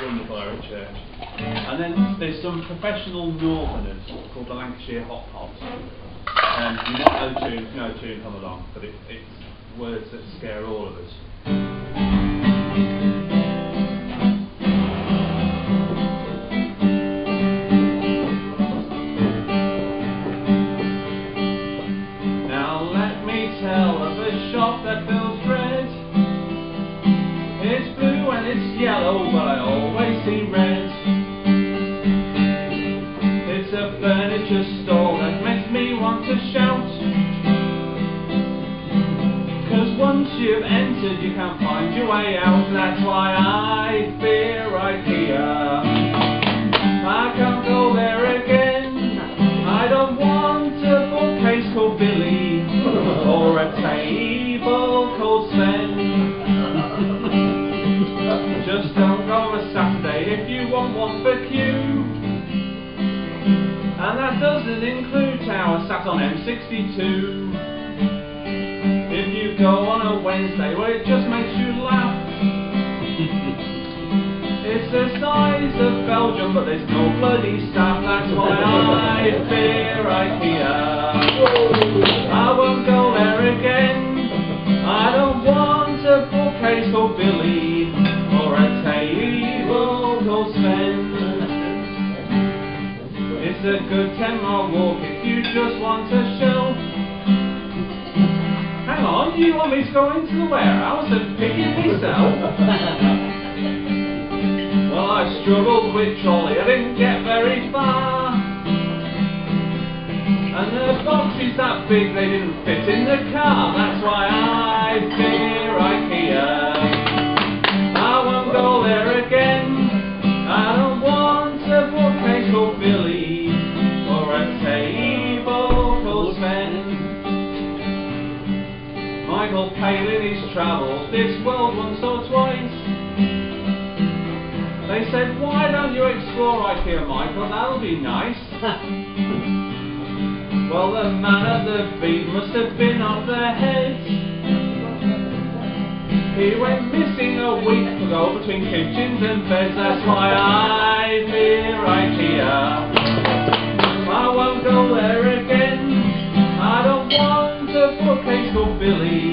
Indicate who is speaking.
Speaker 1: wonderful Eric Church. And then there's some professional northerners called the Lancashire Hot Pots. You might know tune come along, but it's words that scare all of us. Now let me tell of a shop that fills dread. It's blue and it's yellow, but I always see red. It's a furniture store that makes me want to shout. 'Cause once you've entered, you can't find your way out. That's why I fear IKEA. I can't go there again. I don't want a bookcase called Billy or a table called Sven. Just don't go a Saturday if you want one for Q. And that doesn't include Tower sat on M62. If you go on a Wednesday, well, it just makes you laugh. It's the size of Belgium, but there's no bloody staff. That's why I fear IKEA. I won't go there again. I don't want a bookcase called Billy or a table called Sven. It's a good 10-mile walk if you just want a shelf. Hang on, do you want me to go into the warehouse and pick it myself? Well, I struggled with trolley, I didn't get very far. And the boxes that big, they didn't fit in the car. That's why I fear IKEA. I won't go there again. I don't want a bookcase called Billy or a table called Sven. Michael Palin, he's travelled this world once or twice. They said, why don't you explore IKEA, Michael? That'll be nice. Well, the man at the beat must have been off their heads. He went missing a week ago between kitchens and beds. That's why I fear IKEA. I won't go there again. I don't want a bookcase called Billy